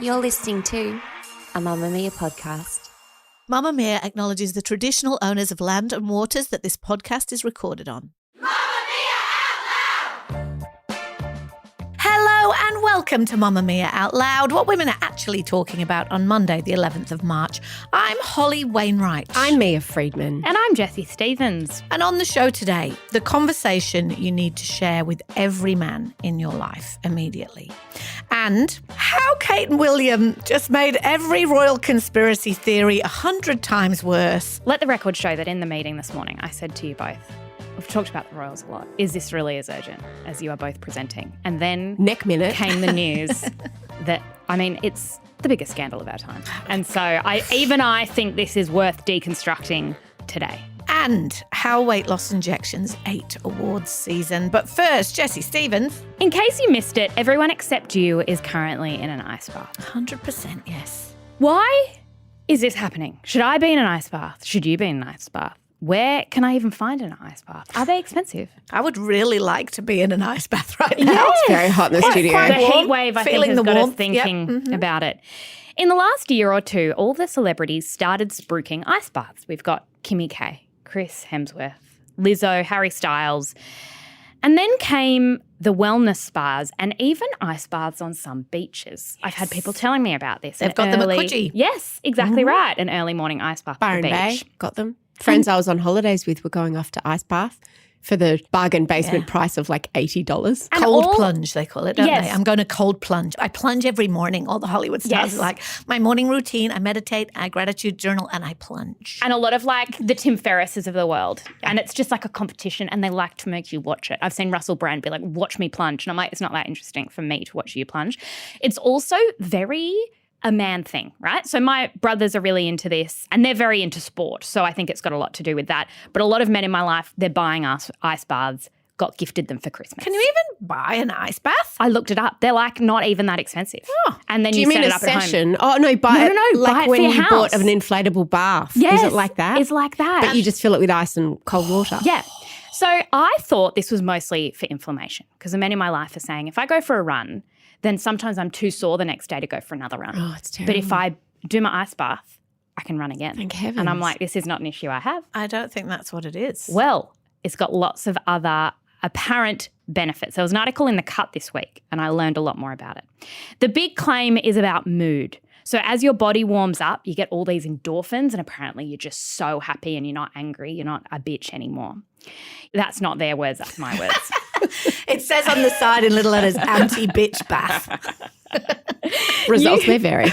You're listening to a Mamamia podcast. Mamamia acknowledges the traditional owners of land and waters that this podcast is recorded on. Hello and welcome to Mamamia Out Loud, what women are actually talking about on Monday, the 11th of March. I'm Holly Wainwright. I'm Mia Freedman. And I'm Jessie Stevens. And on the show today, the conversation you need to share with every man in your life immediately. And how Kate and William just made every royal conspiracy theory 100 times worse. Let the record show that in the meeting this morning, I said to you both, we've talked about the royals a lot. Is this really as urgent as you are both presenting? And then neck minute came the news that, it's the biggest scandal of our time. And so I think this is worth deconstructing today. And how weight loss injections ate awards season. But first, Jessie Stevens. In case you missed it, everyone except you is currently in an ice bath. 100% yes. Why is this happening? Should I be in an ice bath? Should you be in an ice bath? Where can I even find an ice bath? Are they expensive? I would really like to be in an ice bath right now. Yes. It's very hot in the studio. The heat wave, I think, has got us thinking Mm-hmm. about it. In the last year or two, all the celebrities started spruiking ice baths. We've got Kimmy K, Chris Hemsworth, Lizzo, Harry Styles. And then came the wellness spas and even ice baths on some beaches. Yes. I've had people telling me about this. They've got them at Coogee. Yes, exactly right. An early morning ice bath at the beach. Bay, got them. Friends I was on holidays with were going off to ice bath for the bargain basement price of like $80. And cold plunge, they call it, don't Yes. they? I'm going to cold plunge. I plunge every morning. All the Hollywood stars are like, my morning routine, I meditate, I gratitude journal, and I plunge. And a lot of like the Tim Ferrisses of the world. And it's just like a competition and they like to make you watch it. I've seen Russell Brand be like, watch me plunge. And I'm like, it's not that interesting for me to watch you plunge. It's also very a man thing, right? So my brothers are really into this and they're very into sport. So I think it's got a lot to do with that. But a lot of men in my life, they're buying us ice baths, got gifted them for Christmas. Can you even buy an ice bath? I looked it up. They're like not even that expensive. Oh. And then Do you set mean it a up at home. session? Oh, no, buy it No, like buy it when for your you house. bought an inflatable bath. Yes, Is it like that? it's like that. But you just fill it with ice and cold water. Yeah. So I thought this was mostly for inflammation because the men in my life are saying if I go for a run, then sometimes I'm too sore the next day to go for another run. Oh, it's terrible. But if I do my ice bath, I can run again. Thank heavens. And I'm like, this is not an issue I have. I don't think that's what it is. Well, it's got lots of other apparent benefits. There was an article in The Cut this week and I learned a lot more about it. The big claim is about mood. So as your body warms up, you get all these endorphins and apparently you're just so happy and you're not angry, you're not a bitch anymore. That's not their words, that's my words. It says on the side in little letters, anti-bitch bath. Results may vary.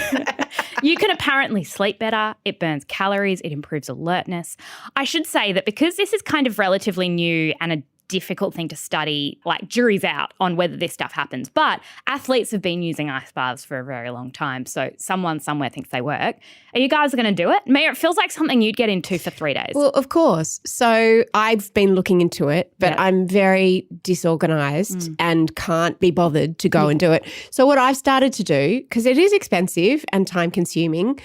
You can apparently sleep better. It burns calories. It improves alertness. I should say that because this is kind of relatively new and a difficult thing to study, like jury's out on whether this stuff happens. But athletes have been using ice baths for a very long time. So someone somewhere thinks they work. Are you guys going to do it? Mia, it feels like something you'd get into for 3 days. Well, of course. So I've been looking into it, but I'm very disorganized and can't be bothered to go and do it. So what I've started to do, because it is expensive and time consuming,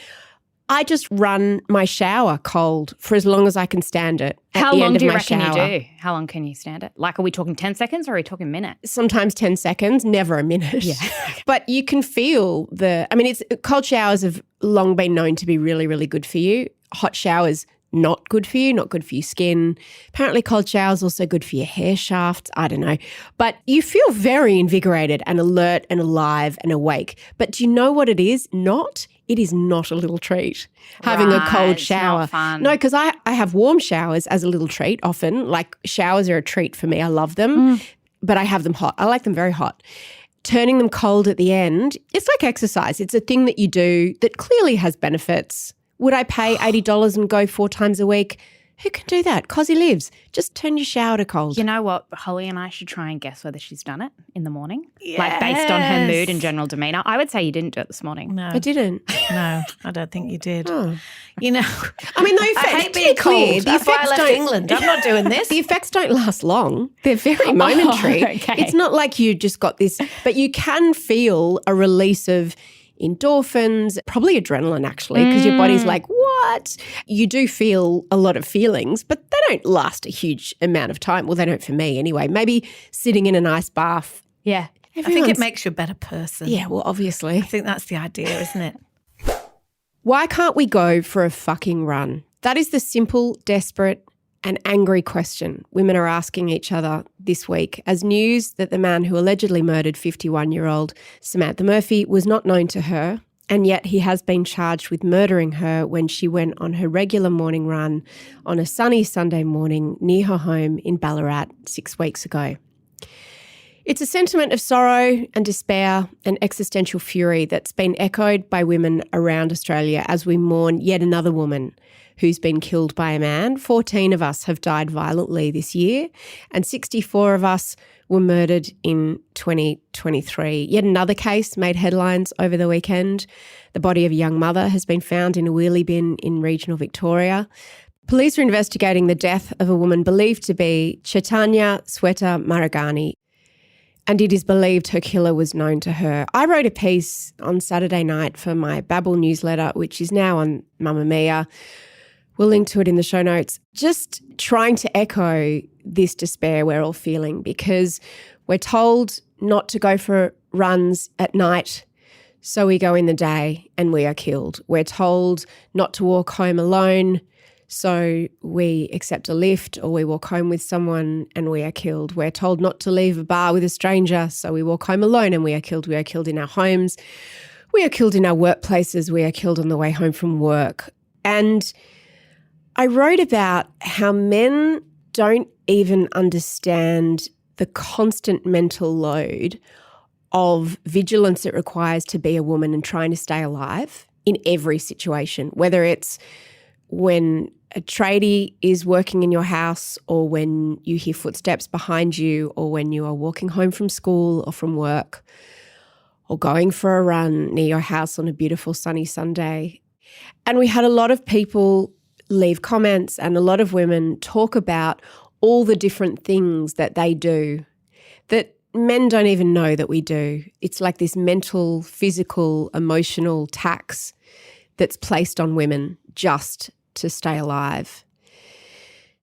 I just run my shower cold for as long as I can stand it. How long do you reckon you do? How long can you stand it? Like, are we talking 10 seconds or are we talking minutes? Sometimes 10 seconds, never a minute. Yeah. But you can feel cold showers have long been known to be really, really good for you. Hot showers, not good for you, not good for your skin. Apparently cold showers also good for your hair shafts. I don't know. But you feel very invigorated and alert and alive and awake. But do you know what it is? It is not a little treat having a cold shower. It's not fun. No, because I have warm showers as a little treat often. Like showers are a treat for me. I love them, but I have them hot. I like them very hot. Turning them cold at the end, it's like exercise. It's a thing that you do that clearly has benefits. Would I pay $80 and go 4 times a week? Who can do that? Cosy lives. Just turn your shower to cold. You know what? Holly and I should try and guess whether she's done it in the morning. Yes. Like based on her mood and general demeanour. I would say you didn't do it this morning. No. I didn't. No, I don't think you did. Oh. You know, I mean, the effects, I hate being cold. That's why I left England. I'm not doing this. The effects don't last long. They're very momentary. Okay. It's not like you just got this, but you can feel a release of endorphins, probably adrenaline actually, because your body's like, what? You do feel a lot of feelings, but they don't last a huge amount of time. Well, they don't for me anyway. Maybe sitting in an ice bath. Yeah. I think it makes you a better person. Yeah, well, obviously. I think that's the idea, isn't it? Why can't we go for a fucking run? That is the simple, desperate and angry question women are asking each other this week as news that the man who allegedly murdered 51-year-old Samantha Murphy was not known to her, and yet he has been charged with murdering her when she went on her regular morning run on a sunny Sunday morning near her home in Ballarat 6 weeks ago. It's a sentiment of sorrow and despair and existential fury that's been echoed by women around Australia as we mourn yet another woman who's been killed by a man. 14 of us have died violently this year, and 64 of us were murdered in 2023. Yet another case made headlines over the weekend. The body of a young mother has been found in a wheelie bin in regional Victoria. Police are investigating the death of a woman believed to be Chaitanya Sweta Maragani, and it is believed her killer was known to her. I wrote a piece on Saturday night for my Babble newsletter, which is now on Mamamia. We'll link to it in the show notes. Just trying to echo this despair we're all feeling, because we're told not to go for runs at night, so we go in the day and we are killed. We're told not to walk home alone, so we accept a lift, or we walk home with someone and we are killed. We're told not to leave a bar with a stranger, so we walk home alone and we are killed. We are killed in our homes. We are killed in our workplaces. We are killed on the way home from work. And I wrote about how men don't even understand the constant mental load of vigilance it requires to be a woman and trying to stay alive in every situation, whether it's when a tradie is working in your house, or when you hear footsteps behind you, or when you are walking home from school or from work, or going for a run near your house on a beautiful sunny Sunday. And we had a lot of people leave comments, and a lot of women talk about all the different things that they do that men don't even know that we do. It's like this mental, physical, emotional tax that's placed on women just to stay alive.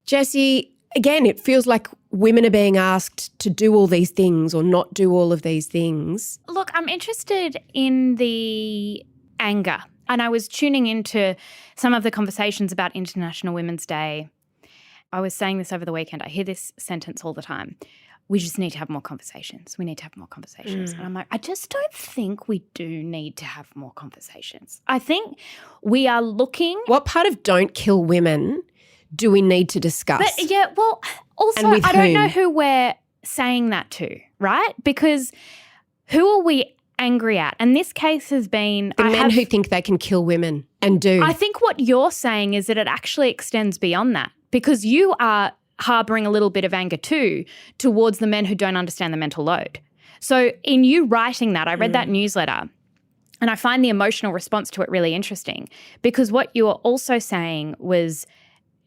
Jessie, again, it feels like women are being asked to do all these things or not do all of these things. Look, I'm interested in the anger, and I was tuning into some of the conversations about International Women's Day. I was saying this over the weekend. I hear this sentence all the time. We just need to have more conversations. We need to have more conversations. And I'm like, I just don't think we do need to have more conversations. I think we are looking. What part of don't kill women do we need to discuss? But yeah, well, also, I don't know who we're saying that to, right? Because who are we angry at? And this case has been the men who think they can kill women and do. I think what you're saying is that it actually extends beyond that, because you are harbouring a little bit of anger too towards the men who don't understand the mental load. So in you writing that, I read that newsletter, and I find the emotional response to it really interesting, because what you were also saying was,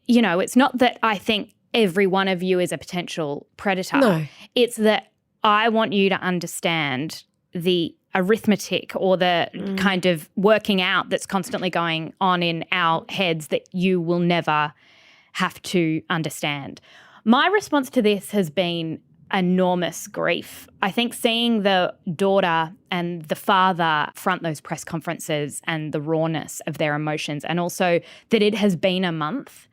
you know, it's not that I think every one of you is a potential predator. No. It's that I want you to understand the arithmetic or the kind of working out that's constantly going on in our heads that you will never have to understand. My response to this has been enormous grief. I think seeing the daughter and the father front those press conferences and the rawness of their emotions, and also that it has been a month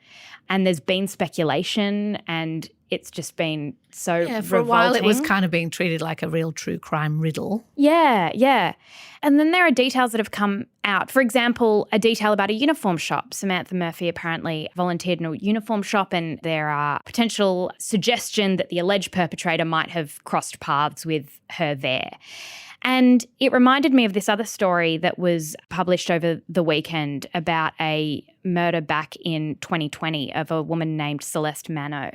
and there's been speculation, and it's just been so revolting. For a while it was kind of being treated like a real true crime riddle. Yeah, yeah. And then there are details that have come out. For example, a detail about a uniform shop. Samantha Murphy apparently volunteered in a uniform shop, and there are potential suggestion that the alleged perpetrator might have crossed paths with her there. And it reminded me of this other story that was published over the weekend about a murder back in 2020 of a woman named Celeste Mano.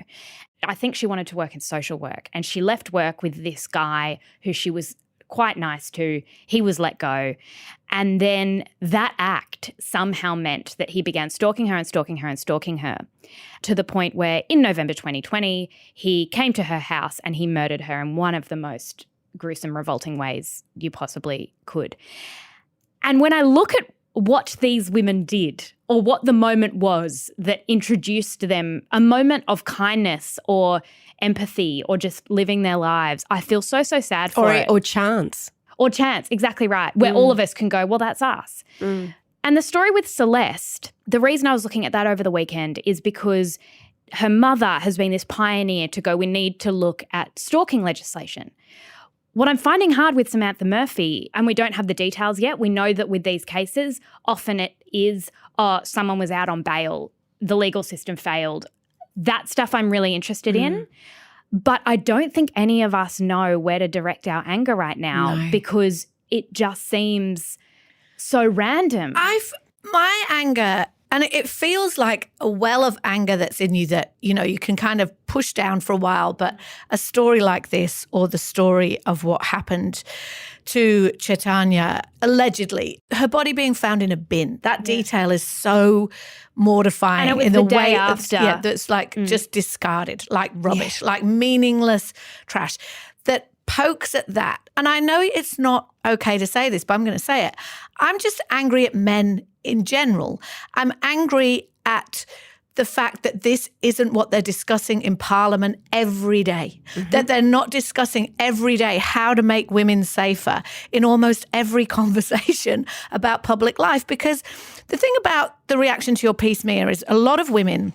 I think she wanted to work in social work, and she left work with this guy who she was quite nice to. He was let go. And then that act somehow meant that he began stalking her and stalking her and stalking her, to the point where in November 2020, he came to her house and he murdered her in one of the most gruesome, revolting ways you possibly could. And when I look at what these women did, or what the moment was that introduced them, a moment of kindness or empathy or just living their lives. I feel so sad for it. Or chance. Or chance, exactly right, where all of us can go, well, that's us. And the story with Celeste, the reason I was looking at that over the weekend is because her mother has been this pioneer to go, we need to look at stalking legislation. What I'm finding hard with Samantha Murphy, and we don't have the details yet, we know that with these cases, often it is, someone was out on bail, the legal system failed. That stuff I'm really interested in. But I don't think any of us know where to direct our anger right now because it just seems so random. My anger, and it feels like a well of anger that's in you that, you know, you can kind of push down for a while, but a story like this or the story of what happened to Chaitanya, allegedly, her body being found in a bin, that detail is so mortifying. And it was in the way day after. that's like just discarded, like rubbish, like meaningless trash that pokes at that. And I know it's not okay to say this, but I'm going to say it. I'm just angry at men in general. I'm angry at the fact that this isn't what they're discussing in Parliament every day, that they're not discussing every day how to make women safer in almost every conversation about public life. Because the thing about the reaction to your piece, Mia, is a lot of women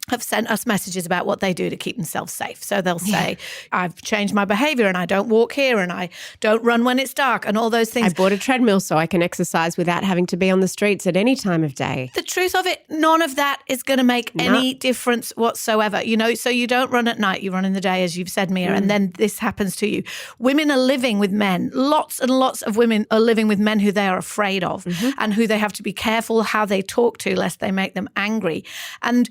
have sent us messages about what they do to keep themselves safe. So they'll say, I've changed my behaviour and I don't walk here and I don't run when it's dark and all those things. I bought a treadmill so I can exercise without having to be on the streets at any time of day. The truth of it, none of that is going to make any difference whatsoever. You know, so you don't run at night, you run in the day, as you've said, Mia, and then this happens to you. Women are living with men. Lots and lots of women are living with men who they are afraid of and who they have to be careful how they talk to lest they make them angry. And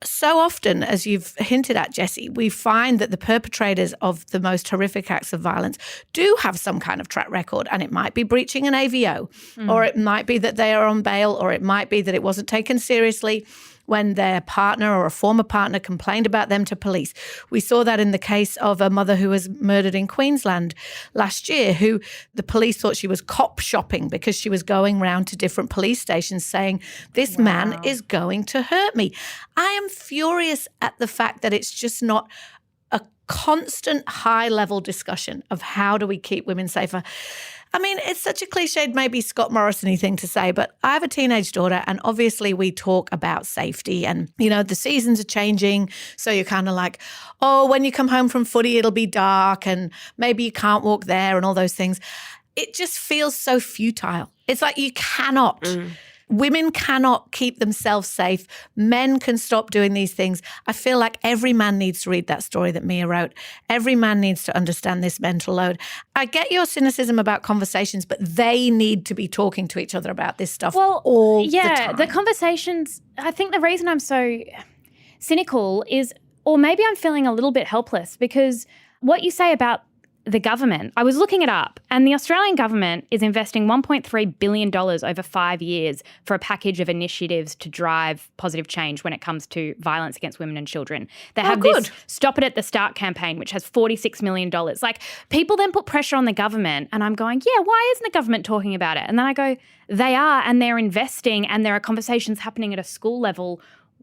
so often, as you've hinted at, Jessie, we find that the perpetrators of the most horrific acts of violence do have some kind of track record, and it might be breaching an AVO, or it might be that they are on bail, or it might be that it wasn't taken seriously when their partner or a former partner complained about them to police. We saw that in the case of a mother who was murdered in Queensland last year, who the police thought she was cop shopping because she was going round to different police stations saying, this man is going to hurt me. I am furious at the fact that it's just not a constant high-level discussion of how do we keep women safer. I mean, it's such a cliched, maybe Scott Morrison-y thing to say, but I have a teenage daughter and obviously we talk about safety and, you know, the seasons are changing. So you're kind of like, oh, when you come home from footy, it'll be dark and maybe you can't walk there and all those things. It just feels so futile. It's like you cannot. Women cannot keep themselves safe. Men can stop doing these things. I feel like every man needs to read that story that Mia wrote. Every man needs to understand this mental load. I get your cynicism about conversations, but they need to be talking to each other about this stuff all the time. The conversations, I think the reason I'm so cynical is, or maybe I'm feeling a little bit helpless, because what you say about the government, I was looking it up, and the Australian government is investing $1.3 billion over 5 years for a package of initiatives to drive positive change when it comes to violence against women and children. They have this Stop It at the Start campaign, which has $46 million. Like, people then put pressure on the government, and I'm going, yeah, why isn't the government talking about it? And then I go, they are, and they're investing, and there are conversations happening at a school level.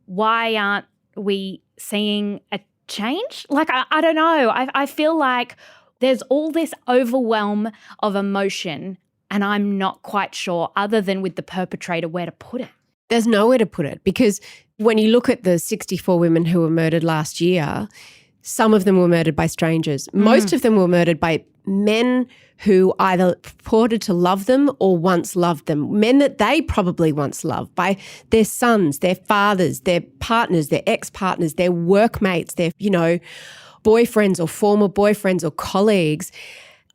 Why aren't we seeing a change? Like, I don't know. I feel like there's all this overwhelm of emotion and I'm not quite sure, other than with the perpetrator, where to put it. There's nowhere to put it, because when you look at the 64 women who were murdered last year, some of them were murdered by strangers. Most of them were murdered by men who either purported to love them or once loved them, men that they probably once loved, by their sons, their fathers, their partners, their ex-partners, their workmates, their, you know, boyfriends or former boyfriends or colleagues.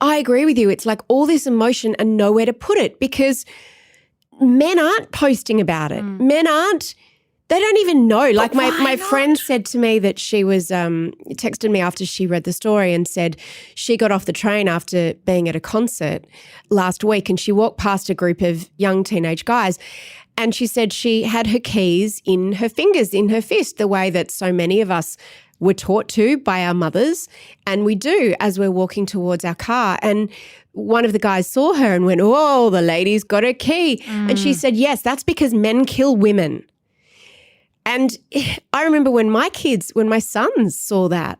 I agree with you. It's like all this emotion and nowhere to put it, because men aren't posting about it. Men aren't, they don't even know. Like my friend said to me that she was, texted me after she read the story and said she got off the train after being at a concert last week and she walked past a group of young teenage guys. And she said she had her keys in her fingers, in her fist, the way that so many of us were taught to by our mothers, and we do as we're walking towards our car. And one of the guys saw her and went, oh, the lady's got a key. And she said, yes, that's because men kill women. And I remember when my sons saw that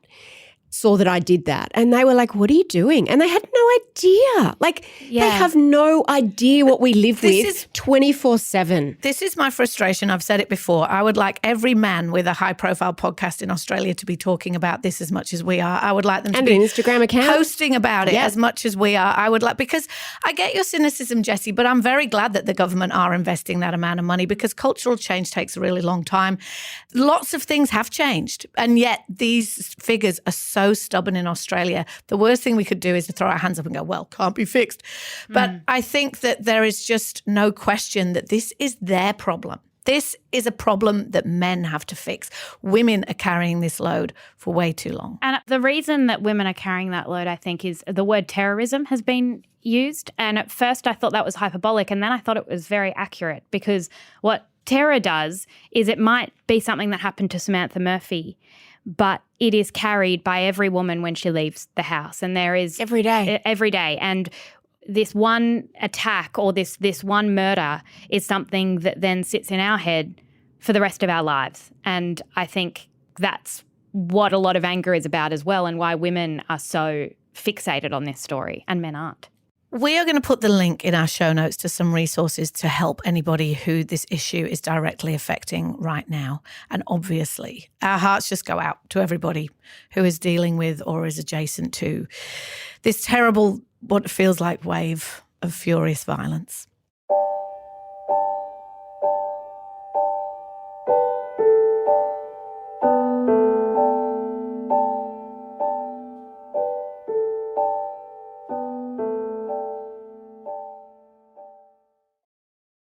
I did that, and they were like, what are you doing? And they had no idea. Like, they have no idea what we live with 24/7. This is my frustration. I've said it before. I would like every man with a high-profile podcast in Australia to be talking about this as much as we are. I would like them to be an Instagram account, posting about it as much as we are. I would like, because I get your cynicism, Jessie, but I'm very glad that the government are investing that amount of money, because cultural change takes a really long time. Lots of things have changed, and yet these figures are so stubborn in Australia. The worst thing we could do is to throw our hands up and go, well, can't be fixed. But I think that there is just no question that this is their problem. This is a problem that men have to fix. Women are carrying this load for way too long. And the reason that women are carrying that load, I think, is the word terrorism has been used. And at first I thought that was hyperbolic, and then I thought it was very accurate, because what terror does is it might be something that happened to Samantha Murphy, but it is carried by every woman when she leaves the house. And there is every day. And this one attack or this one murder is something that then sits in our head for the rest of our lives. And I think that's what a lot of anger is about as well, and why women are so fixated on this story and men aren't. We are going to put the link in our show notes to some resources to help anybody who this issue is directly affecting right now. And obviously, our hearts just go out to everybody who is dealing with or is adjacent to this terrible, what feels like wave of furious violence.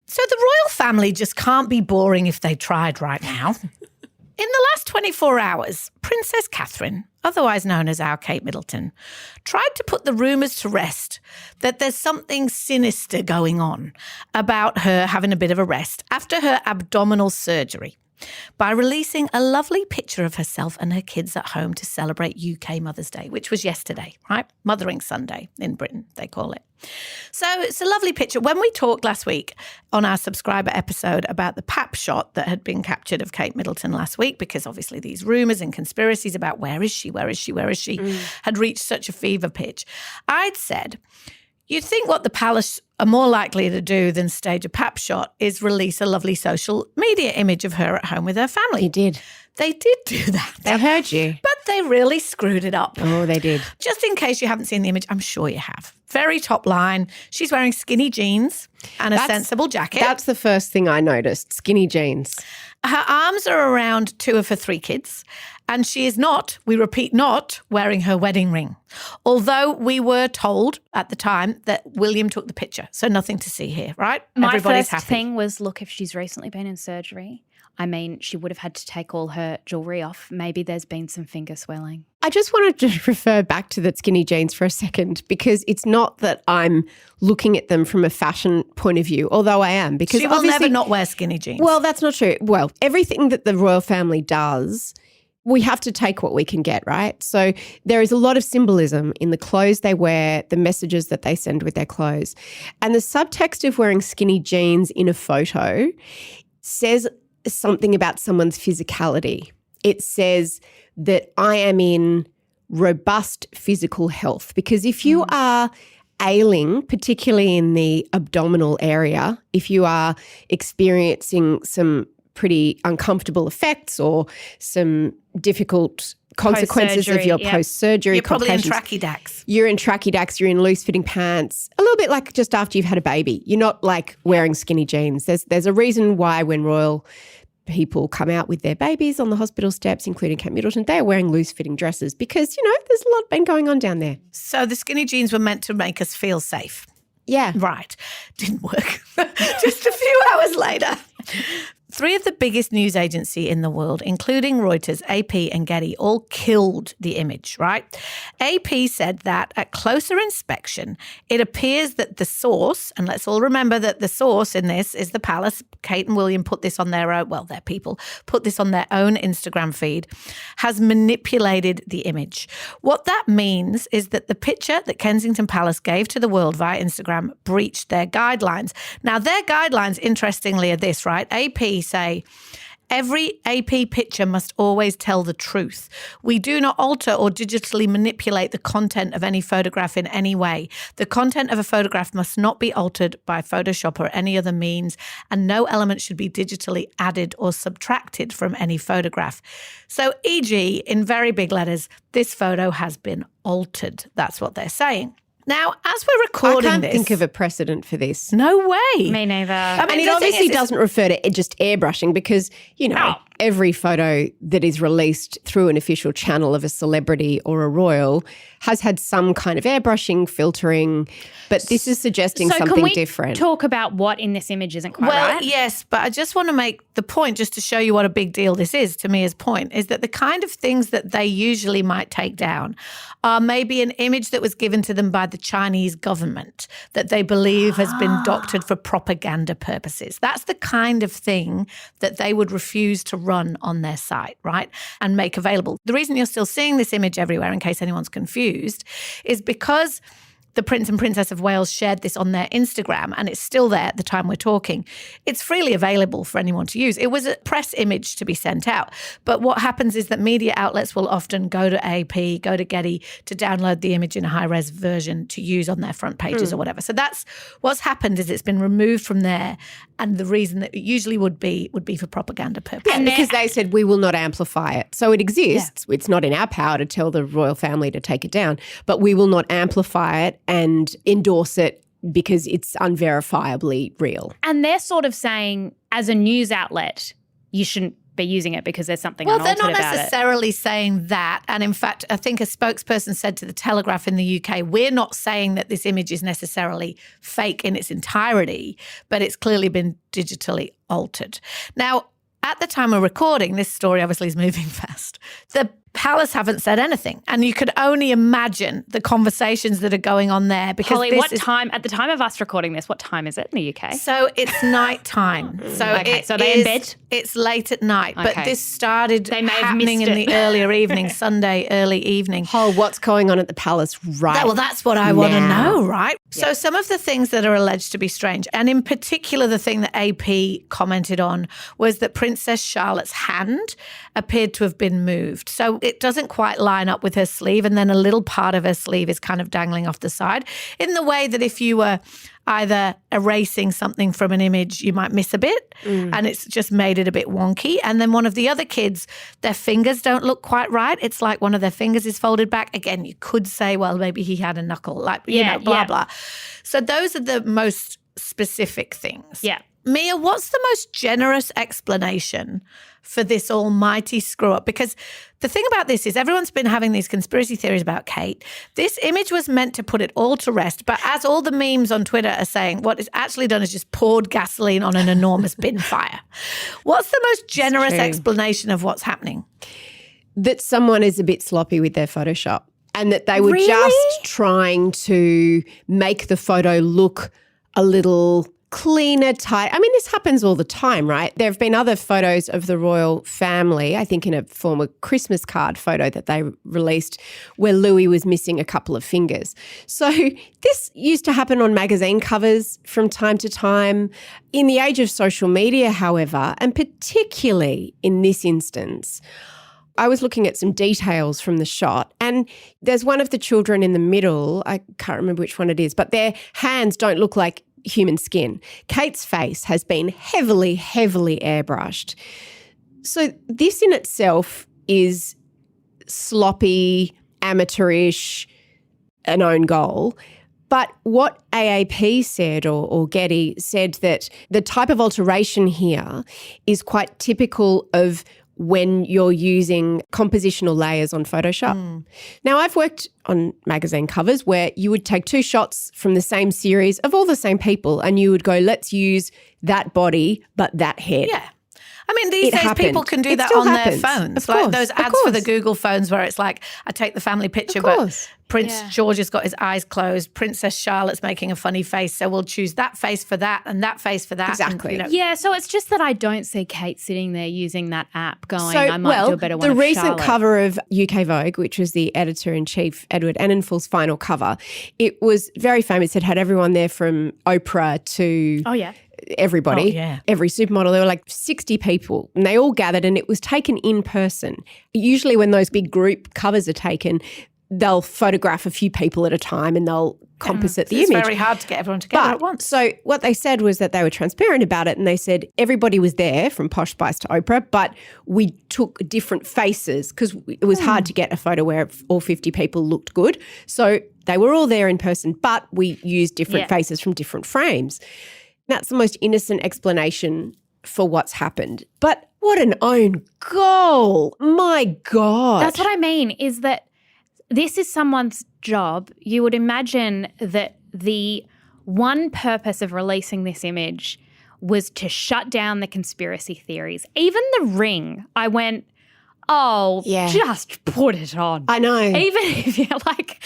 So the royal family just can't be boring if they tried right now. In the last 24 hours, Princess Catherine, otherwise known as our Kate Middleton, tried to put the rumours to rest that there's something sinister going on about her having a bit of a rest after her abdominal surgery by releasing a lovely picture of herself and her kids at home to celebrate UK Mother's Day, which was yesterday, right? Mothering Sunday in Britain, they call it. So it's a lovely picture. When we talked last week on our subscriber episode about the pap shot that had been captured of Kate Middleton last week, because obviously these rumours and conspiracies about where is she had reached such a fever pitch, I'd said, you'd think what the palace are more likely to do than stage a pap shot is release a lovely social media image of her at home with her family. They did. They did do that. They heard you. But they really screwed it up. Oh, they did. Just in case you haven't seen the image, I'm sure you have. Very top line. She's wearing skinny jeans and a sensible jacket. That's the first thing I noticed, skinny jeans. Her arms are around two of her three kids, and she is not, we repeat, not wearing her wedding ring. Although we were told at the time that William took the picture, so nothing to see here, right? Everybody's My first happy. thing was, look, if she's recently been in surgery, I mean, she would have had to take all her jewellery off. Maybe there's been some finger swelling. I just wanted to refer back to that skinny jeans for a second, because it's not that I'm looking at them from a fashion point of view, although I am. Because she will never not wear skinny jeans. Well, that's not true. Well, everything that the royal family does, we have to take what we can get, right? So there is a lot of symbolism in the clothes they wear, the messages that they send with their clothes. And the subtext of wearing skinny jeans in a photo says something about someone's physicality. It says that I am in robust physical health, because if you are ailing, particularly in the abdominal area, if you are experiencing some pretty uncomfortable effects or some difficult consequences of your post-surgery you're probably in complications. trachydax. You're in trachydax, you're in loose-fitting pants, a little bit like just after you've had a baby. You're not like wearing skinny jeans. There's a reason why when royal people come out with their babies on the hospital steps, including Kate Middleton, they are wearing loose-fitting dresses because, you know, there's a lot been going on down there. So the skinny jeans were meant to make us feel safe. Yeah. Right. Didn't work. Just a few hours later. Three of the biggest news agency in the world, including Reuters, AP and Getty, all killed the image, right? AP said that at closer inspection, it appears that the source, and let's all remember that the source in this is the palace. Kate and William put this on their own, well, their people put this on their own Instagram feed, has manipulated the image. What that means is that the picture that Kensington Palace gave to the world via Instagram breached their guidelines. Now, their guidelines, interestingly, are this, right? AP say every AP picture must always tell the truth. We do not alter or digitally manipulate the content of any photograph in any way. The content of a photograph must not be altered by Photoshop or any other means, and no element should be digitally added or subtracted from any photograph. So, e.g., in very big letters, this photo has been altered. That's what they're saying. Now, as we're recording I can't this, think of a precedent for this. no way. Me neither. I mean, And it the thing obviously is, doesn't refer to just airbrushing because, every photo that is released through an official channel of a celebrity or a royal has had some kind of airbrushing, filtering, but this is suggesting so something can we different. talk about what in this image isn't quite Well, right? yes, but I just want to make the point, just to show you what a big deal this is to me as point, is that the kind of things that they usually might take down are maybe an image that was given to them by the Chinese government that they believe has been doctored for propaganda purposes. That's the kind of thing that they would refuse to run on their site, right, and make available. The reason you're still seeing this image everywhere, in case anyone's confused, is because the Prince and Princess of Wales shared this on their Instagram, and it's still there at the time we're talking. It's freely available for anyone to use. It was a press image to be sent out. But what happens is that media outlets will often go to AP, go to Getty to download the image in a high-res version to use on their front pages or whatever. So that's what's happened, is it's been removed from there, and the reason that it usually would be for propaganda purposes. And because they said we will not amplify it. So it exists. Yeah. It's not in our power to tell the royal family to take it down, but we will not amplify it and endorse it because it's unverifiably real. And they're sort of saying, as a news outlet, you shouldn't be using it because there's something well, unaltered they're not about necessarily saying that. And in fact, I think a spokesperson said to the Telegraph in the UK, we're not saying that this image is necessarily fake in its entirety, but it's clearly been digitally altered. Now, at the time of recording, this story obviously is moving fast. The palace haven't said anything, and you could only imagine the conversations that are going on there. Because Holly, at the time of us recording this, what time is it in the UK? So it's night time. So so they're in bed? It's late at night, but Okay. this started They may have happening missed in it. the earlier evening, Sunday early evening. Oh, what's going on at the palace right Well, that's what I want to now. know, right? So some of the things that are alleged to be strange, and in particular the thing that AP commented on was that Princess Charlotte's hand appeared to have been moved. So it doesn't quite line up with her sleeve, and then a little part of her sleeve is kind of dangling off the side in the way that if you were either erasing something from an image, you might miss a bit, and it's just made it a bit wonky. And then one of the other kids, their fingers don't look quite right. It's like one of their fingers is folded back. Again, you could say, well, maybe he had a knuckle, like, blah, blah. So those are the most specific things. Yeah. Mia, what's the most generous explanation for this almighty screw up? Because the thing about this is everyone's been having these conspiracy theories about Kate. This image was meant to put it all to rest, but as all the memes on Twitter are saying, what it's actually done is just poured gasoline on an enormous bin fire. What's the most generous explanation of what's happening? That someone is a bit sloppy with their Photoshop and that they were Really? just trying to make the photo look a little cleaner, tight. I mean, this happens all the time, right? There have been other photos of the royal family, I think in a former Christmas card photo that they released where Louis was missing a couple of fingers. So this used to happen on magazine covers from time to time. In the age of social media, however, and particularly in this instance, I was looking at some details from the shot, and there's one of the children in the middle, I can't remember which one it is, but their hands don't look like human skin. Kate's face has been heavily, heavily airbrushed. So this in itself is sloppy, amateurish, an own goal. But what AAP said or Getty said that the type of alteration here is quite typical of when you're using compositional layers on Photoshop. Now, I've worked on magazine covers where you would take two shots from the same series of all the same people and you would go, let's use that body but that head. Yeah. I mean, these days people can do It that still on happens. their phones. Of Like course, those of ads for the course. Google phones where it's like, I take the family picture, Of but course. Prince George has got his eyes closed. Princess Charlotte's making a funny face. So we'll choose that face for that and that face for that. Exactly. And, Yeah, so it's just that I don't see Kate sitting there using that app going, I might do a better one the of recent Charlotte. cover of UK Vogue, which was the editor-in-chief, Edward Annenfall's final cover, it was very famous. It had everyone there from Oprah to Oh, yeah. everybody, Oh, yeah. every supermodel. There were like 60 people and they all gathered and it was taken in person. Usually when those big group covers are taken, they'll photograph a few people at a time and they'll composite the image. It's very hard to get everyone together at once. So what they said was that they were transparent about it and they said everybody was there from Posh Spice to Oprah, but we took different faces because it was hard to get a photo where all 50 people looked good. So they were all there in person, but we used different faces from different frames. That's the most innocent explanation for what's happened. But what an own goal. My God. That's what I mean, is that this is someone's job. You would imagine that the one purpose of releasing this image was to shut down the conspiracy theories. Even The Ring, I went, just put it on. I know. Even if you're like,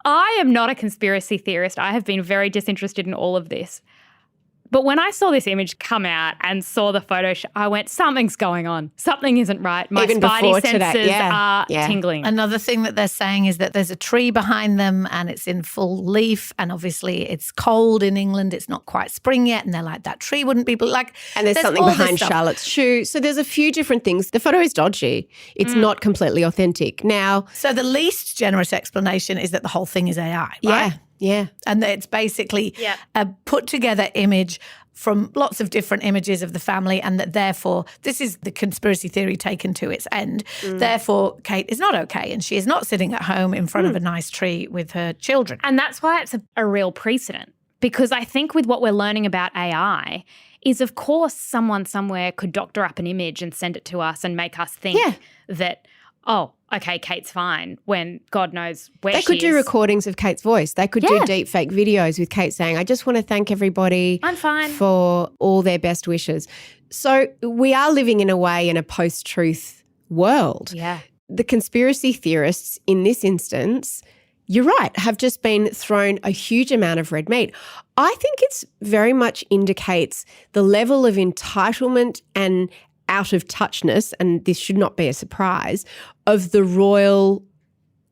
I am not a conspiracy theorist. I have been very disinterested in all of this. But when I saw this image come out and saw the photo, I went, something's going on. Something isn't right. My Even spidey before today, senses yeah. are tingling. Another thing that they're saying is that there's a tree behind them and it's in full leaf and obviously it's cold in England. It's not quite spring yet and they're like, that tree wouldn't be like. And there's something behind Charlotte's shoe. So there's a few different things. The photo is dodgy. It's not completely authentic. Now. So the least generous explanation is that the whole thing is AI, right? Yeah. And that it's basically a put together image from lots of different images of the family and that therefore this is the conspiracy theory taken to its end. Therefore, Kate is not okay and she is not sitting at home in front of a nice tree with her children. And that's why it's a real precedent, because I think with what we're learning about AI is, of course, someone somewhere could doctor up an image and send it to us and make us think that, oh, okay, Kate's fine, when God knows where she is. They could do recordings of Kate's voice. They could do deep fake videos with Kate saying, I just want to thank everybody I'm fine for all their best wishes. So we are living in a way in a post-truth world. Yeah. The conspiracy theorists in this instance, you're right, have just been thrown a huge amount of red meat. I think it's very much indicates the level of entitlement and out of touchness, and this should not be a surprise, of the royal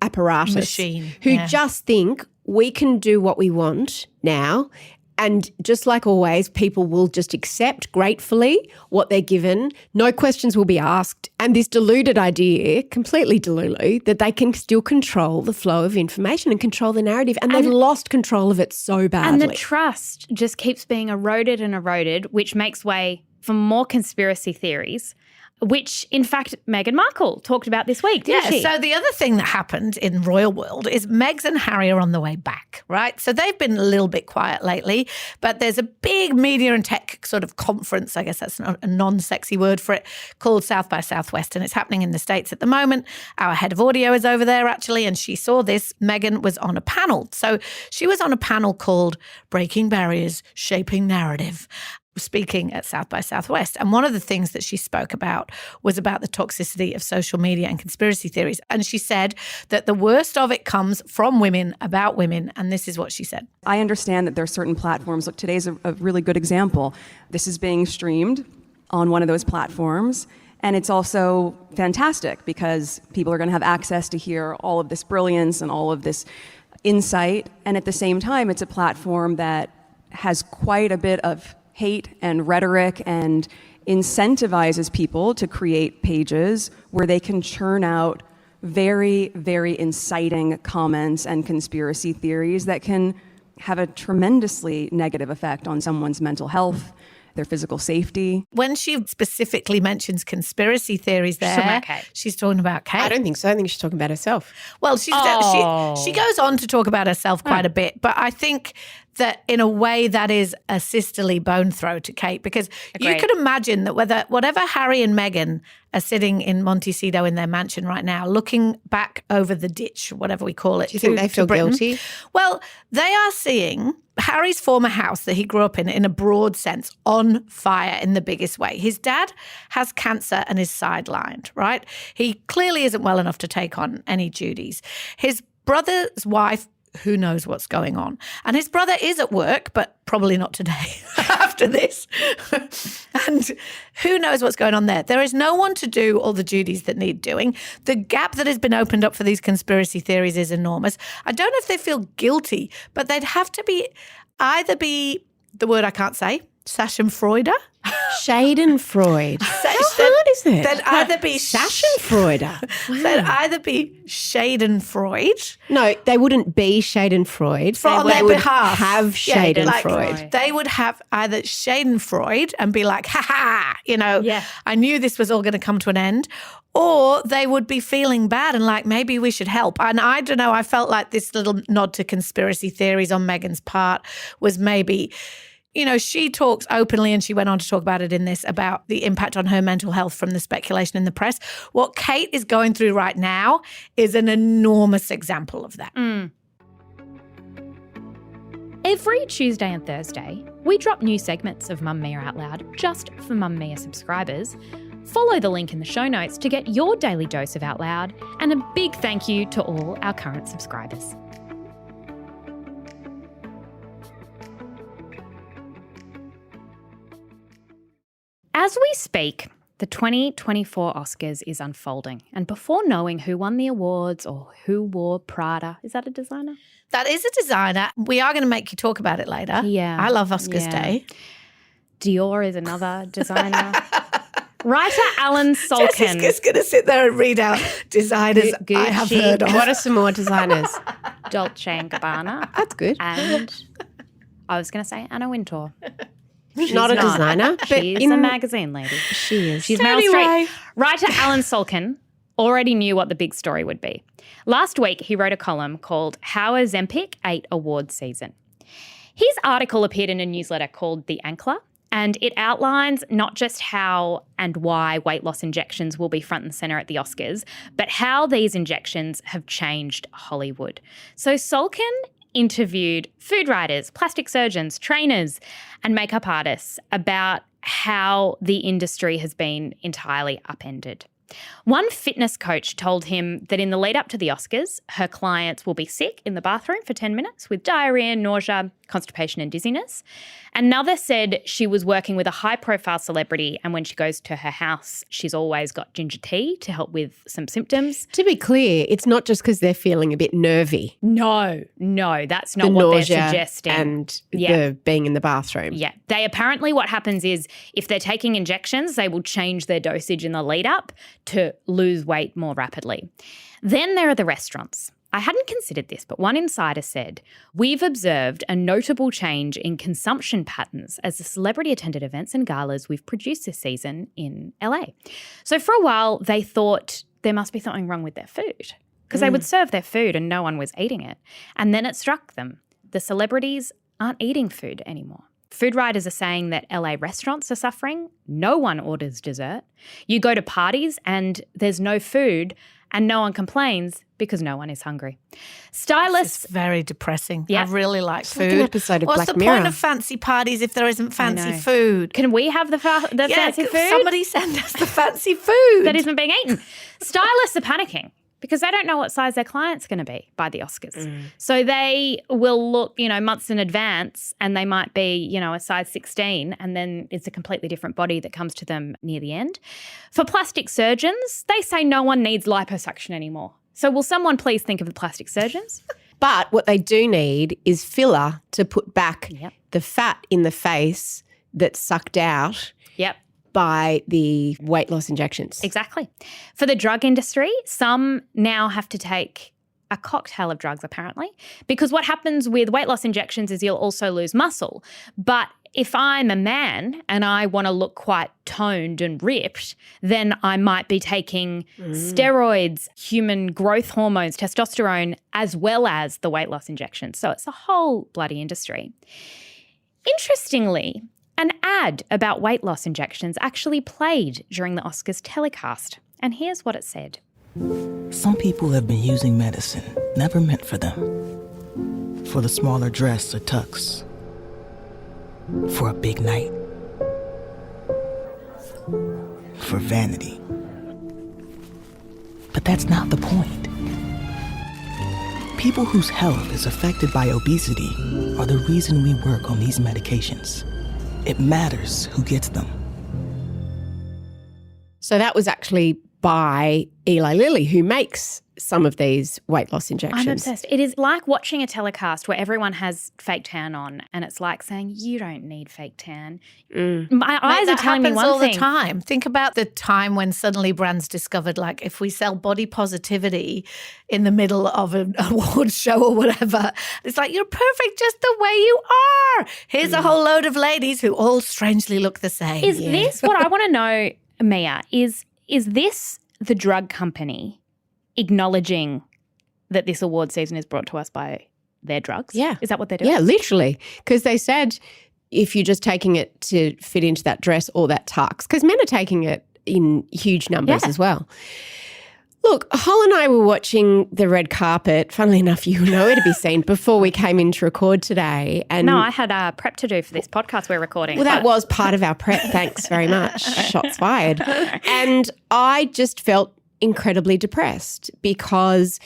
apparatus Machine, who just think we can do what we want now. And just like always, people will just accept gratefully what they're given. No questions will be asked. And this deluded idea, completely delulu, that they can still control the flow of information and control the narrative. And they've lost control of it so badly. And the trust just keeps being eroded and eroded, which makes way for more conspiracy theories, which, in fact, Meghan Markle talked about this week, didn't she? So the other thing that happened in royal world is Meghan and Harry are on the way back, right? So they've been a little bit quiet lately, but there's a big media and tech sort of conference, I guess that's not a non-sexy word for it, called South by Southwest, and it's happening in the States at the moment. Our head of audio is over there, actually, and she saw this. Meghan was on a panel. So she was on a panel called Breaking Barriers, Shaping Narrative, speaking at South by Southwest. And one of the things that she spoke about was about the toxicity of social media and conspiracy theories. And she said that the worst of it comes from women, about women. And this is what she said. I understand that there are certain platforms. Look, today's a really good example. This is being streamed on one of those platforms. And it's also fantastic because people are going to have access to hear all of this brilliance and all of this insight. And at the same time, it's a platform that has quite a bit of hate and rhetoric and incentivizes people to create pages where they can churn out very, very inciting comments and conspiracy theories that can have a tremendously negative effect on someone's mental health, their physical safety. When she specifically mentions conspiracy theories there, she's talking about Kate. I don't think so. I think she's talking about herself. Well, she goes on to talk about herself quite a bit, but I think that in a way that is a sisterly bone throw to Kate, because you could imagine that whatever Harry and Meghan are sitting in Montecito in their mansion right now, looking back over the ditch, whatever we call it. Do you think they feel guilty? Well, they are seeing Harry's former house that he grew up in a broad sense, on fire in the biggest way. His dad has cancer and is sidelined, right? He clearly isn't well enough to take on any duties. His brother's wife, who knows what's going on? And his brother is at work, but probably not today after this. And who knows what's going on there? There is no one to do all the duties that need doing. The gap that has been opened up for these conspiracy theories is enormous. I don't know if they feel guilty, but they'd have to either be the word I can't say, Schadenfreude. Schadenfreude. How hard is it? They'd either be Schadenfreude. They'd either be Schadenfreude. No, they wouldn't be Schadenfreude. On they their would behalf. have Schadenfreude. They would have either Schadenfreude and be like, ha ha, Yeah. I knew this was all going to come to an end. Or they would be feeling bad and like, maybe we should help. And I don't know, I felt like this little nod to conspiracy theories on Meghan's part was maybe, she talks openly, and she went on to talk about it in this, about the impact on her mental health from the speculation in the press. What Kate is going through right now is an enormous example of that. Every Tuesday and Thursday, we drop new segments of Mamamia Out Loud just for Mamamia subscribers. Follow the link in the show notes to get your daily dose of Out Loud, and a big thank you to all our current subscribers. As we speak, the 2024 Oscars is unfolding, and before knowing who won the awards or who wore Prada, is that a designer? That is a designer. We are going to make you talk about it later. Yeah. I love Oscars Day. Dior is another designer. Writer Alan Solkin. Jessie's just going to sit there and read out designers Gucci. I have heard of. What are some more designers? Dolce & Gabbana. That's good. And I was going to say Anna Wintour. Not a designer, but She's a magazine lady. She is. She's Meryl Streep. Writer Alan Solkin already knew what the big story would be. Last week, he wrote a column called How Ozempic Ate Award Season. His article appeared in a newsletter called The Ankler, and it outlines not just how and why weight loss injections will be front and centre at the Oscars, but how these injections have changed Hollywood. So Solkin interviewed food writers, plastic surgeons, trainers, and makeup artists about how the industry has been entirely upended. One fitness coach told him that in the lead up to the Oscars, her clients will be sick in the bathroom for 10 minutes with diarrhea, nausea, constipation and dizziness. Another said she was working with a high-profile celebrity, and when she goes to her house, she's always got ginger tea to help with some symptoms. To be clear, it's not just because they're feeling a bit nervy. No, that's not what they're suggesting. And the being in the bathroom. Yeah. What happens is if they're taking injections, they will change their dosage in the lead up to lose weight more rapidly. Then there are the restaurants. I hadn't considered this, but one insider said, we've observed a notable change in consumption patterns as the celebrity-attended events and galas we've produced this season in LA. So for a while, they thought there must be something wrong with their food because they would serve their food and no one was eating it. And then it struck them. The celebrities aren't eating food anymore. Food writers are saying that LA restaurants are suffering. No one orders dessert. You go to parties and there's no food and no one complains because no one is hungry. Stylists... It's very depressing. Yeah. I really like food. like an episode of What's Black the Mirror. point of fancy parties if there isn't fancy food? Can we have the fancy food? Somebody send us the fancy food. that isn't being eaten. Stylists are panicking because they don't know what size their client's going to be by the Oscars. So they will look, months in advance and they might be, a size 16 and then it's a completely different body that comes to them near the end. For plastic surgeons, they say no one needs liposuction anymore. So will someone please think of the plastic surgeons? But what they do need is filler to put back the fat in the face that's sucked out by the weight loss injections. Exactly. For the drug industry, some now have to take a cocktail of drugs apparently, because what happens with weight loss injections is you'll also lose muscle. But if I'm a man and I want to look quite toned and ripped, then I might be taking steroids, human growth hormones, testosterone, as well as the weight loss injections. So it's a whole bloody industry. Interestingly, an ad about weight loss injections actually played during the Oscars telecast. And here's what it said. Some people have been using medicine never meant for them. For the smaller dress or tux. For a big night. For vanity. But that's not the point. People whose health is affected by obesity are the reason we work on these medications. It matters who gets them. So that was actually by Eli Lilly, who makes some of these weight loss injections. I'm obsessed. It is like watching a telecast where everyone has fake tan on, and it's like saying, you don't need fake tan. My eyes are telling me one all thing. the time. Think about the time when suddenly brands discovered, like, if we sell body positivity in the middle of an award show or whatever, it's like, you're perfect just the way you are. Here's a whole load of ladies who all strangely look the same. Is this what I want to know, Mia? Is this the drug company acknowledging that this award season is brought to us by their drugs? Yeah. Is that what they're doing? Yeah, literally. Because they said if you're just taking it to fit into that dress or that tux, because men are taking it in huge numbers as well. Look, Hol and I were watching the red carpet, funnily enough, you know where to be seen, before we came in to record today. And No, I had prep to do for this podcast we're recording. well, that was part of our prep. Thanks very much. Shots fired. And I just felt incredibly depressed because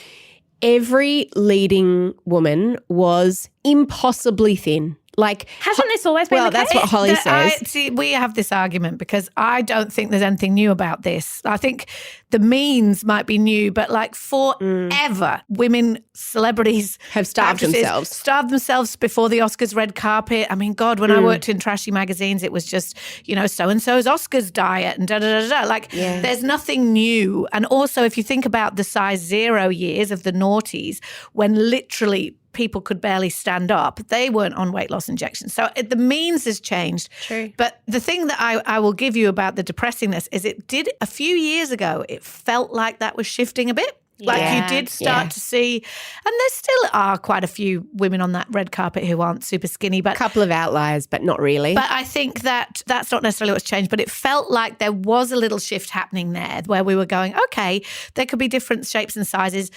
every leading woman was impossibly thin. Like, hasn't this always been well, the case? that's what Holly says. See, we have this argument because I don't think there's anything new about this. I think the means might be new, but like forever, women, celebrities Have starved actresses starved themselves before the Oscars red carpet. I mean, God, when I worked in trashy magazines, it was just, so-and-so's Oscars diet and da-da-da-da. Like, there's nothing new. And also, if you think about the size 0 years of the noughties, when literally people could barely stand up, they weren't on weight loss injections. So the means has changed. True. But the thing that I will give you about the depressingness is it did a few years ago, it felt like that was shifting a bit. Like you did start to see, and there still are quite a few women on that red carpet who aren't super skinny, but a couple of outliers, but not really. But I think that's not necessarily what's changed, but it felt like there was a little shift happening there where we were going, okay, there could be different shapes and sizes.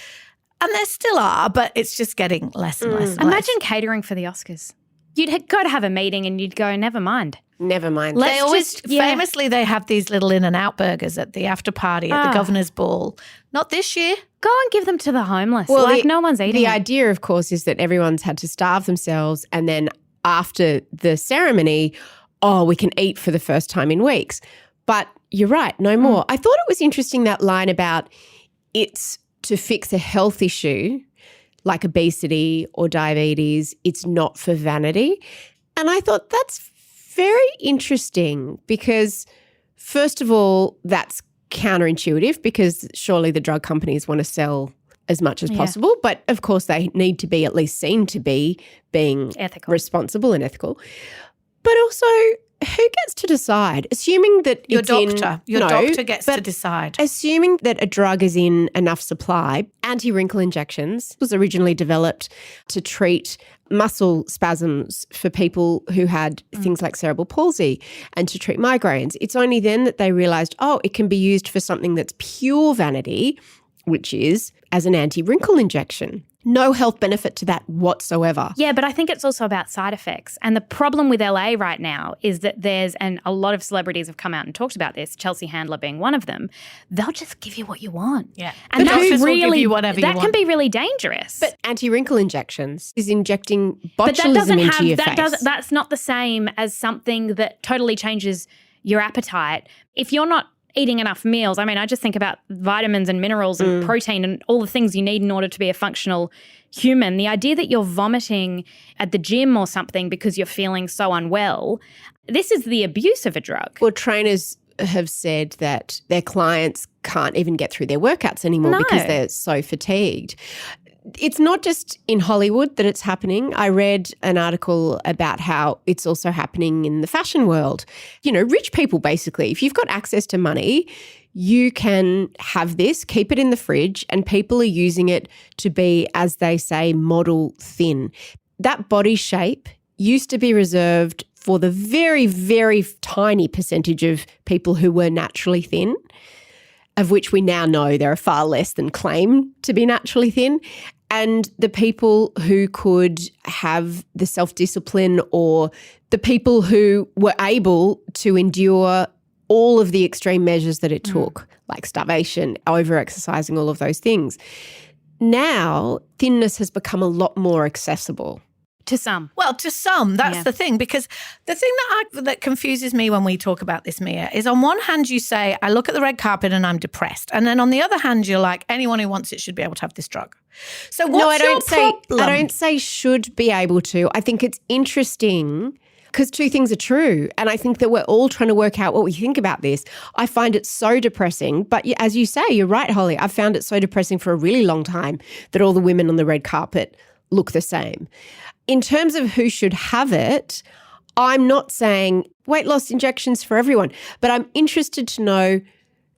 And there still are, but it's just getting less and less. And Imagine catering for the Oscars. You'd go to have a meeting and you'd go, never mind. Never mind. They always, famously, they have these little In-N-Out burgers at the after party at the governor's ball. Not this year. Go and give them to the homeless. Well, no one's eating The it. idea, of course, is that everyone's had to starve themselves, and then after the ceremony, we can eat for the first time in weeks. But you're right, no more. I thought it was interesting, that line about it's to fix a health issue like obesity or diabetes, it's not for vanity. And I thought that's very interesting because, first of all, that's counterintuitive because surely the drug companies want to sell as much as possible. But, of course, they need to be at least seen to be being ethical, responsible and ethical. But also, who gets to decide? Assuming that your doctor gets to decide. Assuming that a drug is in enough supply, anti-wrinkle injections was originally developed to treat muscle spasms for people who had things like cerebral palsy and to treat migraines. It's only then that they realised, it can be used for something that's pure vanity, which is as an anti-wrinkle injection. No health benefit to that whatsoever. Yeah, but I think it's also about side effects. And the problem with LA right now is that and a lot of celebrities have come out and talked about this, Chelsea Handler being one of them, they'll just give you what you want. Yeah. And But doctors will give you whatever you that can want. be really dangerous. But anti-wrinkle injections is injecting botulism into your face. That's not the same as something that totally changes your appetite. If you're not eating enough meals. I mean, I just think about vitamins and minerals and protein and all the things you need in order to be a functional human. The idea that you're vomiting at the gym or something because you're feeling so unwell, this is the abuse of a drug. Well, trainers have said that their clients can't even get through their workouts anymore because they're so fatigued. It's not just in Hollywood that it's happening. I read an article about how it's also happening in the fashion world. Rich people basically, if you've got access to money, you can have this, keep it in the fridge, and people are using it to be, as they say, model thin. That body shape used to be reserved for the very, very tiny percentage of people who were naturally thin, of which we now know there are far less than claim to be naturally thin. And the people who could have the self-discipline, or the people who were able to endure all of the extreme measures that it took, like starvation, over-exercising, all of those things. Now, thinness has become a lot more accessible To some. Well, to some, that's Yeah. the thing, because the thing that confuses me when we talk about this, Mia, is on one hand you say, I look at the red carpet and I'm depressed. And then on the other hand, you're like, anyone who wants it should be able to have this drug. So what's your problem? I don't say should be able to. I think it's interesting because two things are true. And I think that we're all trying to work out what we think about this. I find it so depressing. But as you say, you're right, Holly. I've found it so depressing for a really long time that all the women on the red carpet look the same. In terms of who should have it, I'm not saying weight loss injections for everyone, but I'm interested to know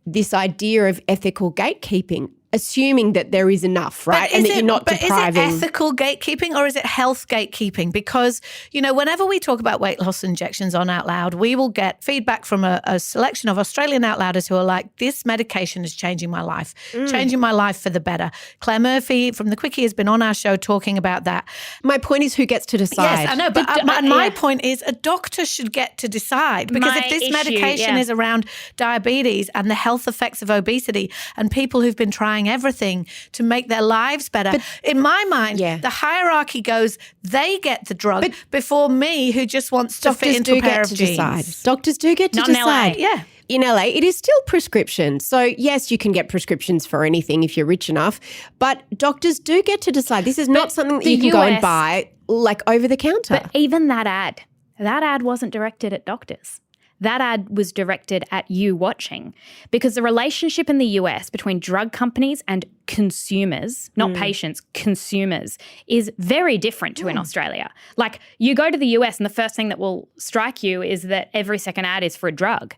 this idea of ethical gatekeeping, assuming that there is enough, right? And that you're not depriving. Is it ethical gatekeeping or is it health gatekeeping? Because, whenever we talk about weight loss injections on Out Loud, we will get feedback from a selection of Australian Out Louders who are like, this medication is changing my life, changing my life for the better. Claire Murphy from The Quickie has been on our show talking about that. My point is who gets to decide. Yes, I know, but my point is a doctor should get to decide, because if this medication is around diabetes and the health effects of obesity and people who've been trying everything to make their lives better. But in my mind, the hierarchy goes, they get the drug before me, who just wants to fit into a pair of jeans. Doctors do get to decide. Yeah. In LA, it is still prescription. So, yes, you can get prescriptions for anything if you're rich enough, but doctors do get to decide. This is not something that you can go and buy like over the counter. But even that ad wasn't directed at doctors. That ad was directed at you watching, because the relationship in the US between drug companies and consumers, not patients, consumers, is very different to in Australia. Like, you go to the US and the first thing that will strike you is that every second ad is for a drug.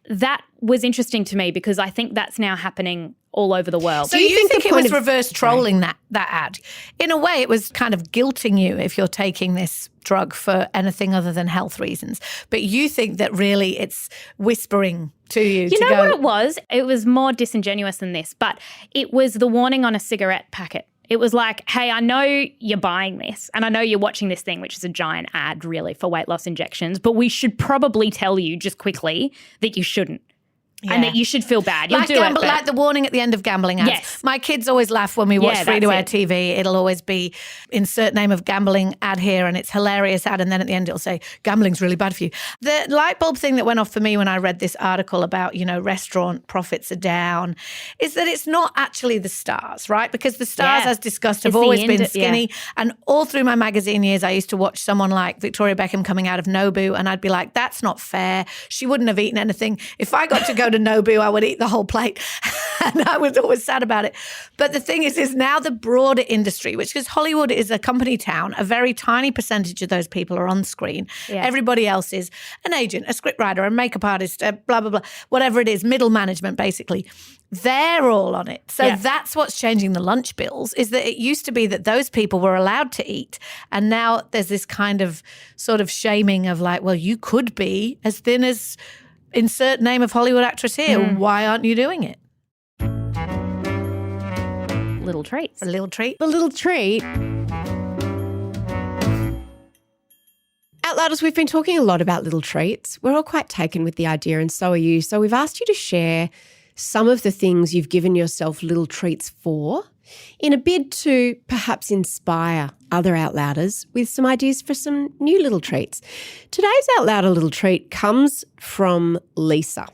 That was interesting to me because I think that's now happening all over the world. So you think it was reverse trolling that ad? In a way, it was kind of guilting you if you're taking this drug for anything other than health reasons. But you think that really it's whispering to you. You know what it was? It was more disingenuous than this, but it was the warning on a cigarette packet. It was like, hey, I know you're buying this and I know you're watching this thing, which is a giant ad really for weight loss injections, but we should probably tell you just quickly that you shouldn't. Yeah. And that you should feel bad. You'll like the warning at the end of gambling ads. Yes. My kids always laugh when we watch free-to-air TV. It'll always be insert name of gambling ad here, and it's hilarious ad, and then at the end it'll say, gambling's really bad for you. The light bulb thing that went off for me when I read this article about, restaurant profits are down, is that it's not actually the stars, right? Because the stars, as discussed, have always been skinny. And all through my magazine years, I used to watch someone like Victoria Beckham coming out of Nobu, and I'd be like, that's not fair. She wouldn't have eaten anything. If I got to go to Nobu, I would eat the whole plate. And I was always sad about it. But the thing is now the broader industry, which is Hollywood is a company town, a very tiny percentage of those people are on screen. Yeah. Everybody else is an agent, a scriptwriter, a makeup artist, blah, blah, blah, whatever it is, middle management basically. They're all on it. So that's what's changing the lunch bills, is that it used to be that those people were allowed to eat. And now there's this kind of sort of shaming of like, well, you could be as thin as insert name of Hollywood actress here. Why aren't you doing it? Little treats. A little treat. The little treat. Outlouders, we've been talking a lot about little treats. We're all quite taken with the idea, and so are you. So we've asked you to share some of the things you've given yourself little treats for, in a bid to perhaps inspire other Outlouders with some ideas for some new little treats. Today's Outlouder little treat comes from Lisa.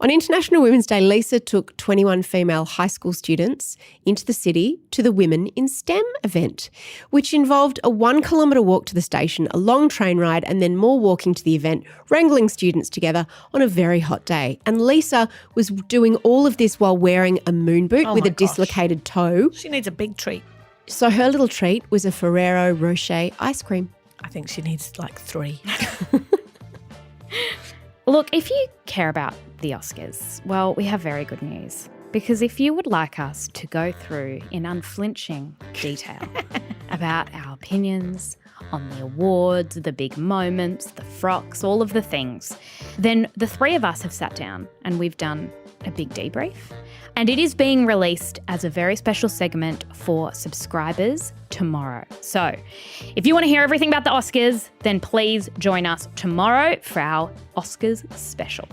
On International Women's Day, Lisa took 21 female high school students into the city to the Women in STEM event, which involved a 1 kilometre walk to the station, a long train ride, and then more walking to the event, wrangling students together on a very hot day. And Lisa was doing all of this while wearing a moon boot with a dislocated toe. She needs a big treat. So her little treat was a Ferrero Rocher ice cream. I think she needs like 3. Look, if you care about the Oscars, well, we have very good news. Because if you would like us to go through in unflinching detail about our opinions on the awards, the big moments, the frocks, all of the things, then the 3 of us have sat down and we've done a big debrief. And it is being released as a very special segment for subscribers tomorrow. So if you want to hear everything about the Oscars, then please join us tomorrow for our Oscars special.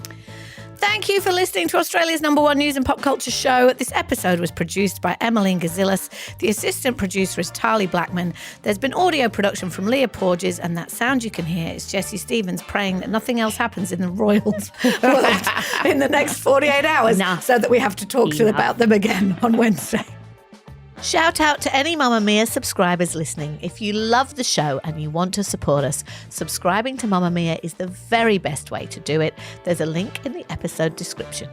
Thank you for listening to Australia's #1 news and pop culture show. This episode was produced by Emeline Gazilas. The assistant producer is Tahli Blackman. There's been audio production from Leah Porgess, and that sound you can hear is Jessie Stevens praying that nothing else happens in the Royals world in the next 48 hours so that we have to talk to them about them again on Wednesday. Shout out to any Mamamia subscribers listening. If you love the show and you want to support us, subscribing to Mamamia is the very best way to do it. There's a link in the episode description.